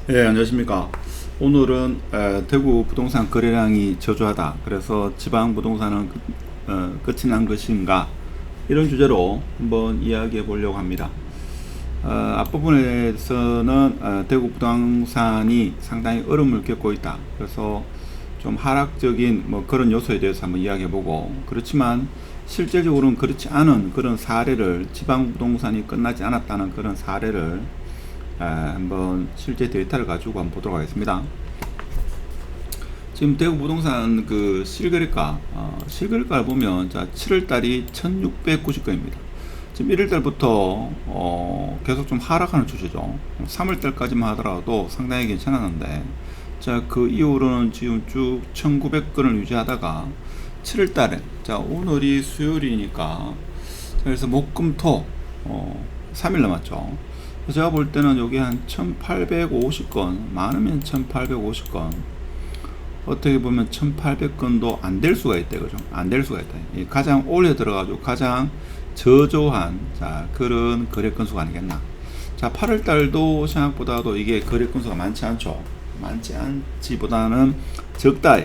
예, 안녕하십니까. 오늘은 대구 부동산 거래량이 저조하다. 그래서 지방 부동산은 끝이 난 것인가? 이런 주제로 한번 이야기해 보려고 합니다. 앞부분에서는 대구 부동산이 상당히 어려움을 겪고 있다. 그래서 좀 하락적인 뭐 그런 요소에 대해서 한번 이야기해 보고, 그렇지만 실제적으로는 그렇지 않은 그런 사례를, 지방 부동산이 끝나지 않았다는 그런 사례를 한번 실제 데이터를 가지고 한번 보도록 하겠습니다. 지금 대구 부동산 그 실거래가를 보면, 자, 7월 달이 1690건입니다. 지금 1월 달부터 계속 좀 하락하는 추세죠. 3월 달까지만 하더라도 상당히 괜찮았는데, 자, 그 이후로는 지금 쭉 1900건을 유지하다가 7월 달에, 자, 오늘이 수요일이니까, 그래서 목금토 3일 남았죠. 제가 볼 때는 여기 한 1850건, 많으면 1850건, 어떻게 보면 1800건도 안 될 수가 있다, 그죠? 안 될 수가 있다. 가장 올해 들어가지고 가장 저조한, 자, 그런 거래 건수가 아니겠나. 자, 8월 달도 생각보다도 이게 거래 건수가 많지 않죠. 많지 않지보다는 적다,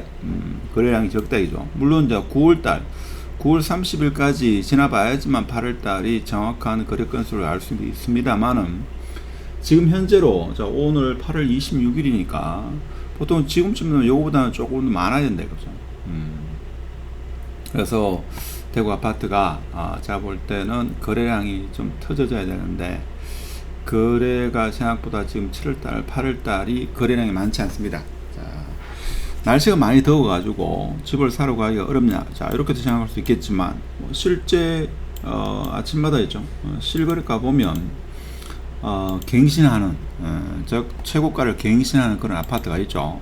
거래량이 적다이죠. 물론 이제 9월 달, 9월 30일까지 지나봐야지만 8월 달이 정확한 거래 건수를 알 수 있습니다만은, 지금 현재로, 자, 오늘 8월 26일이니까 보통 지금쯤이면 요거보다는 조금 많아야 된다 이거죠. 그래서 대구 아파트가 제가 볼 때는 거래량이 좀 터져져야 되는데, 거래가 생각보다 지금 7월달, 8월달이 거래량이 많지 않습니다. 자, 날씨가 많이 더워가지고 집을 사러 가기가 어렵냐, 자, 이렇게도 생각할 수 있겠지만, 뭐 실제 아침마다 있죠. 실거래가 보면 갱신하는, 즉 최고가를 갱신하는 그런 아파트가 있죠.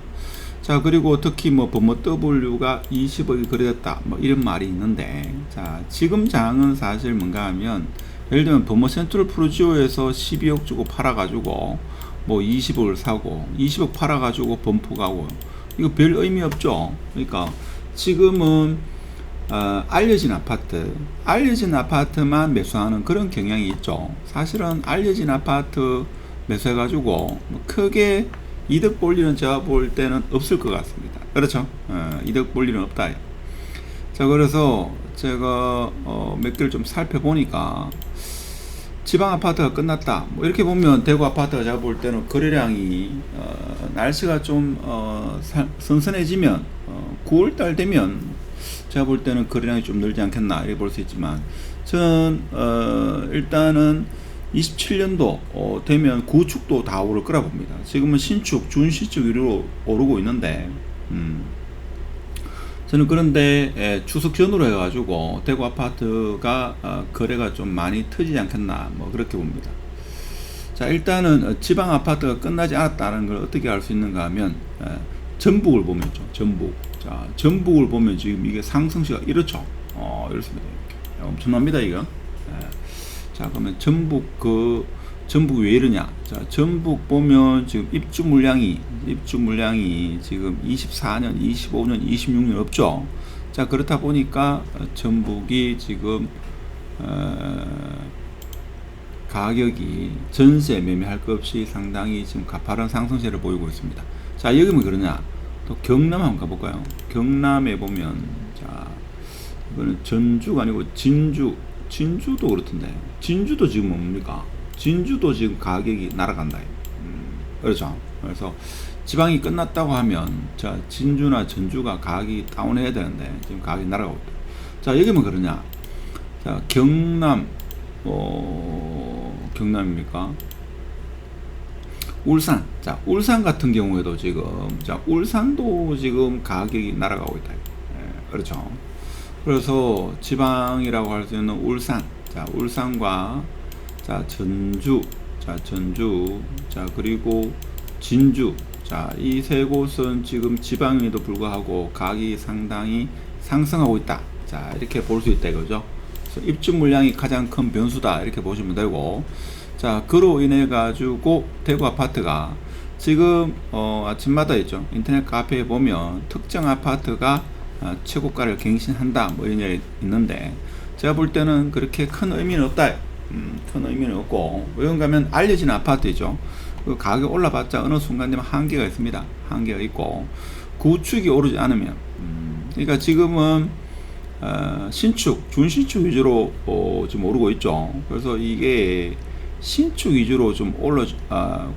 자, 그리고 특히 뭐 범어 W가 20억이 거래됐다, 뭐 이런 말이 있는데, 자, 지금 장은 사실 뭔가 하면, 예를 들면 범어 센트럴 프루지오에서 12억 주고 팔아가지고 뭐 20억을 사고 20억 팔아가지고 범포 가고, 이거 별 의미 없죠. 그러니까 지금은 알려진 아파트만 매수하는 그런 경향이 있죠. 사실은 알려진 아파트 매수해가지고 뭐 크게 이득 볼 일은 제가 볼 때는 없을 것 같습니다. 그렇죠? 이득 볼 일은 없다. 자, 그래서 제가 몇 개를 좀 살펴보니까, 지방 아파트가 끝났다, 뭐 이렇게 보면 대구 아파트가 제가 볼 때는 거래량이 날씨가 좀 선선해지면 9월달 되면 제가 볼 때는 거래량이 좀 늘지 않겠나 이렇게 볼 수 있지만, 저는 일단은 27년도 되면 구축도 다 오를 거라 봅니다. 지금은 신축, 준신축 위로 오르고 있는데, 저는 그런데 추석 전후로 해가지고 대구 아파트가 거래가 좀 많이 터지지 않겠나, 뭐 그렇게 봅니다. 자, 일단은 지방 아파트가 끝나지 않았다는 걸 어떻게 알 수 있는가 하면, 전북을 보면 있죠. 자, 전북을 보면 지금 이게 상승세가 이렇죠. 이렇습니다. 이렇게. 엄청납니다, 이거. 자, 그러면 전북 왜 이러냐? 자, 전북 보면 지금 입주 물량이 지금 24년, 25년, 26년 없죠. 자, 그렇다 보니까 전북이 지금 가격이 전세 매매할 것 없이 상당히 지금 가파른 상승세를 보이고 있습니다. 자, 여기 뭐 그러냐? 또 경남 한번 가볼까요? 경남에 보면, 자, 이거는 전주가 아니고 진주도 그렇던데, 진주도 지금 뭡니까? 진주도 지금 가격이 날아간다. 그렇죠. 그래서 지방이 끝났다고 하면, 자, 진주나 전주가 가격이 다운해야 되는데 지금 가격이 날아가고 있다. 자, 여기 뭐 그러냐? 자, 경남입니까? 울산. 자, 울산 같은 경우에도 지금, 자, 울산도 지금 가격이 날아가고 있다. 그렇죠. 그래서 지방이라고 할 수 있는 울산, 자, 울산과, 자, 전주, 자, 그리고 진주, 자, 이 세 곳은 지금 지방임에도 불구하고 가격이 상당히 상승하고 있다. 자, 이렇게 볼 수 있다 이거죠. 그래서 입주 물량이 가장 큰 변수다 이렇게 보시면 되고, 자, 그로 인해 가지고 대구 아파트가 지금 아침마다 있죠. 인터넷 카페에 보면 특정 아파트가 최고가를 갱신한다, 뭐 이런 게 있는데, 제가 볼 때는 그렇게 큰 의미는 없다. 큰 의미는 없고, 왜 그런가 하면 알려진 아파트이죠. 그 가격 올라봤자 어느 순간 되면 한계가 있습니다. 한계가 있고 구축이 오르지 않으면 그러니까 지금은 신축, 준신축 위주로 지금 오르고 있죠. 그래서 이게 신축 위주로 좀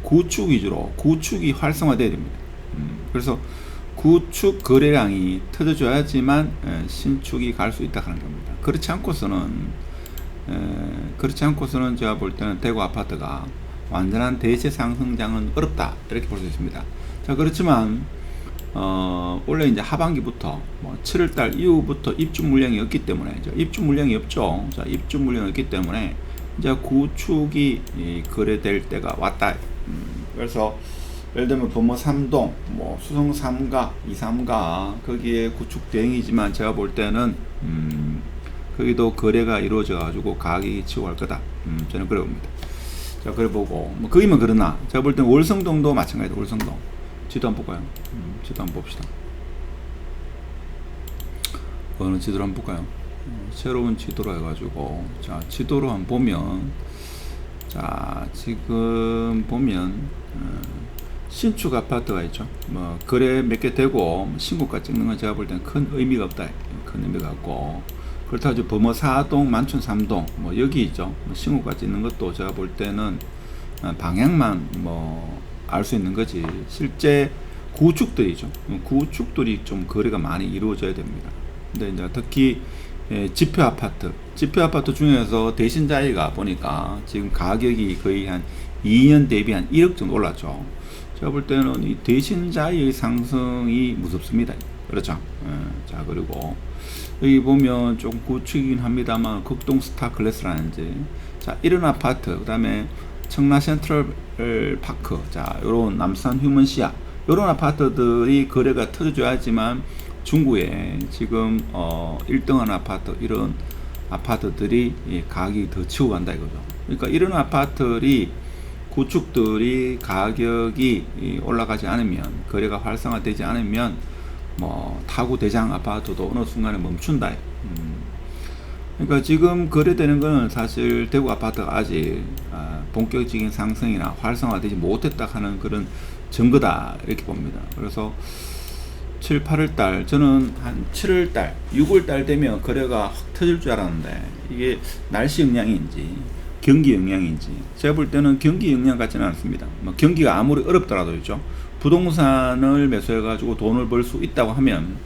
구축 위주로 구축이 활성화돼야 됩니다. 그래서 구축 거래량이 터져줘야지만 신축이 갈 수 있다 하는 겁니다. 그렇지 않고서는 제가 볼 때는 대구 아파트가 완전한 대세 상승장은 어렵다 이렇게 볼 수 있습니다. 자, 그렇지만 원래 이제 하반기부터 7월달 이후부터 입주 물량이 없기 때문에 입주 물량이 없죠. 자, 입주 물량이 없기 때문에 이제 구축이 거래될 때가 왔다. 그래서 예를 들면 범어 3동, 수성 3가, 2, 3가 거기에 구축 대행이지만 제가 볼 때는 거기도 거래가 이루어져 가지고 가격이 치고 갈 거다. 저는 그래 봅니다. 자, 그래 보고 거기만 그러나 제가 볼 때는 월성동도 마찬가지다. 월성동 지도 한번 볼까요? 지도 한번 봅시다. 어느 지도를 한번 볼까요? 새로운 지도로 해가지고 자, 지도로 한번 보면 자, 지금 보면 신축 아파트가 있죠. 거래 몇 개 되고 신고가 찍는 건 제가 볼 때는 큰 의미가 없다. 큰 의미가 없고 그렇다고 이제 범어 4동, 만춘 3동 여기 있죠. 신고가 찍는 것도 제가 볼 때는 방향만 알 수 있는 거지. 실제 구축들이죠. 구축들이 좀 거래가 많이 이루어져야 됩니다. 근데 이제 특히 지표 아파트 중에서 대신자이가 보니까 지금 가격이 거의 한 2년 대비 한 1억 정도 올랐죠. 제가 볼 때는 이 대신자의 상승이 무섭습니다. 그렇죠. 자, 그리고 여기 보면 좀 구축이긴 합니다만 극동 스타 클래스라는지 자, 이런 아파트, 그 다음에 청라 센트럴 파크, 자, 요런 남산 휴먼시아 요런 아파트들이 거래가 터져줘야지만 중구에 지금 1등한 아파트 이런 아파트들이 가격이 더 치고 간다 이거죠. 그러니까 이런 아파트들이 구축들이 가격이 올라가지 않으면 거래가 활성화되지 않으면 타구 대장 아파트도 어느 순간에 멈춘다. 그러니까 지금 거래되는 거는 사실 대구 아파트가 아직 본격적인 상승이나 활성화되지 못했다 하는 그런 증거다 이렇게 봅니다. 그래서 7, 8월달 저는 한 7월달, 6월달 되면 거래가 확 터질 줄 알았는데 이게 날씨 영향인지 경기 영향인지 제가 볼 때는 경기 영향 같지는 않습니다. 경기가 아무리 어렵더라도 있죠. 부동산을 매수해 가지고 돈을 벌 수 있다고 하면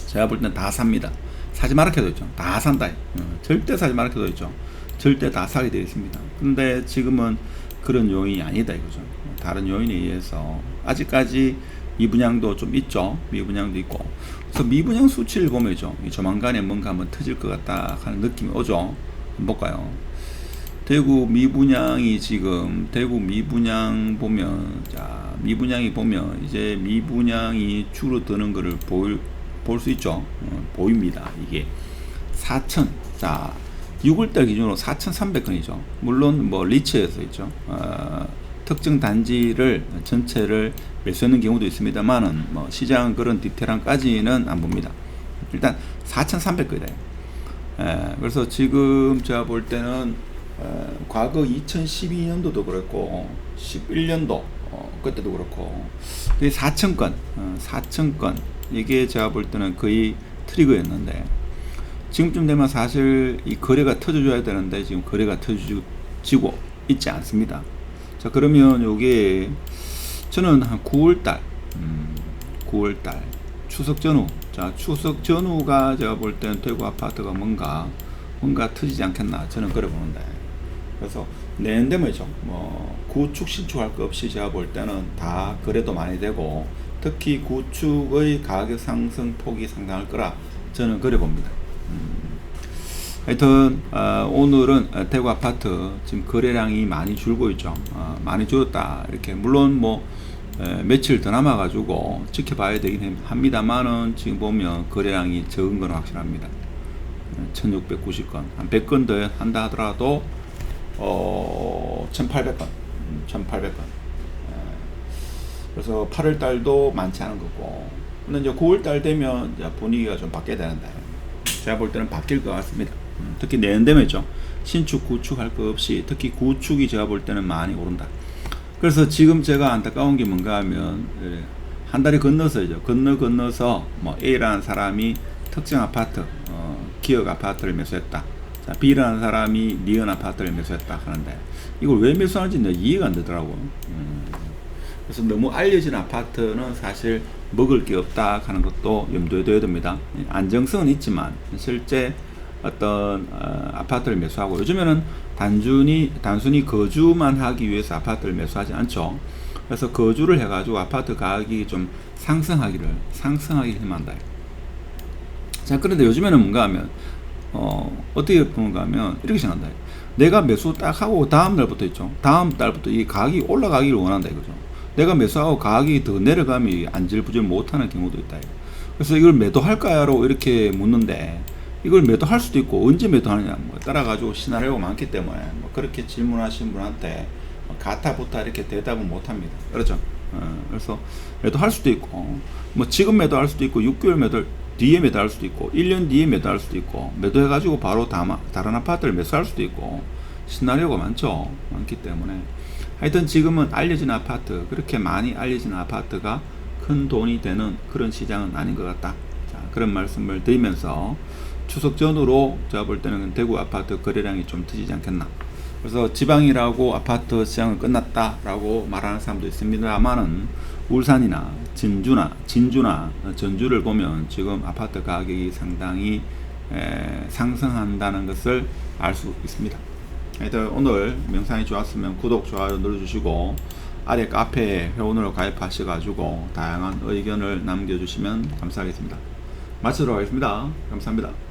제가 볼 때는 다 삽니다. 사지 마라 해도 있죠. 다 산다. 절대 사지 마라 해도 있죠. 절대 다 사게 되어 있습니다. 근데 지금은 그런 요인이 아니다 이거죠. 다른 요인에 의해서 아직까지 미분양도 좀 있죠. 미분양도 있고. 그래서 미분양 수치를 보면죠. 조만간에 뭔가 한번 터질 것 같다 하는 느낌이 오죠. 한번 볼까요? 대구 미분양이 지금 대구 미분양 보면 자, 미분양이 보면 이제 미분양이 줄어드는 것을 볼 수 있죠. 보입니다. 이게 4천. 자, 6월달 기준으로 4,300건이죠. 물론 리츠에서 있죠. 특정 단지를 전체를 매수하는 경우도 있습니다만은 시장 그런 디테일한까지는 안 봅니다. 일단 4,300건이에요. 그래서 지금 제가 볼 때는 과거 2012년도도 그렇고 11년도 그때도 그렇고 4,000건 4,000건 이게 제가 볼 때는 거의 트리거였는데 지금쯤 되면 사실 이 거래가 터져줘야 되는데 지금 거래가 터지고 있지 않습니다. 자, 그러면 요게 저는 한 9월달 9월달 추석 전후, 자, 추석 전후가 제가 볼 때는 대구 아파트가 뭔가 터지지 않겠나 저는 그래 보는데, 그래서 내년 되면죠 구축 신축할 거 없이 제가 볼 때는 다 거래도 많이 되고 특히 구축의 가격 상승 폭이 상당할 거라 저는 그래 봅니다. 하여튼 오늘은 대구 아파트 지금 거래량이 많이 줄고 있죠. 많이 줄었다 이렇게. 물론 며칠 더 남아 가지고 지켜봐야 되긴 합니다만은 지금 보면 거래량이 적은 건 확실합니다. 1690건, 한 100건 더 한다 하더라도 1800건 1800건. 그래서 8월 달도 많지 않은 거고, 근데 이제 9월 달 되면 이제 분위기가 좀 바뀌어야 되는데 제가 볼 때는 바뀔 것 같습니다. 특히 내년 되면죠. 신축 구축 할 거 없이 특히 구축이 제가 볼 때는 많이 오른다. 그래서 지금 제가 안타까운 게 뭔가 하면 한 달이 건너서죠. 건너서 뭐 A라는 사람이 특정 아파트, 기업 아파트를 매수했다. 자, B라는 사람이 니은 아파트를 매수했다 하는데 이걸 왜 매수하는지 이해가 안 되더라고. 그래서 너무 알려진 아파트는 사실 먹을 게 없다 하는 것도 염두에 둬야 됩니다. 안정성은 있지만 실제 어떤 아파트를 매수하고 요즘에는 단순히 거주만 하기 위해서 아파트를 매수하지 않죠. 그래서 거주를 해가지고 아파트 가격이 좀 상승하기 힘한다. 자, 그런데 요즘에는 뭔가 하면 어떻게 뭔가 하면 이렇게 생각한다. 내가 매수 딱 하고 다음 날부터 있죠. 다음 달부터 이 가격이 올라가기를 원한다 이거죠. 내가 매수하고 가격이 더 내려가면 안절부절 못하는 경우도 있다. 그래서 이걸 매도할까요? 이렇게 묻는데 이걸 매도할 수도 있고 언제 매도하느냐 따라가지고 시나리오가 많기 때문에 그렇게 질문하신 분한테 가타부타 이렇게 대답은 못합니다. 그렇죠? 그래서 매도할 수도 있고 뭐 지금 매도할 수도 있고 6개월 매도 뒤에 매도할 수도 있고 1년 뒤에 매도할 수도 있고 매도해가지고 바로 다른 아파트를 매수할 수도 있고 시나리오가 많기 때문에 하여튼 지금은 알려진 아파트 그렇게 많이 알려진 아파트가 큰 돈이 되는 그런 시장은 아닌 것 같다. 자, 그런 말씀을 드리면서 추석 전후로 제가 볼 때는 대구 아파트 거래량이 좀 터지지 않겠나. 그래서 지방이라고 아파트 시장은 끝났다라고 말하는 사람도 있습니다만은 울산이나 진주나 전주를 보면 지금 아파트 가격이 상당히 상승한다는 것을 알 수 있습니다. 하여튼 오늘 영상이 좋았으면 구독, 좋아요 눌러주시고 아래 카페에 회원으로 가입하셔가지고 다양한 의견을 남겨주시면 감사하겠습니다. 마치도록 하겠습니다. 감사합니다.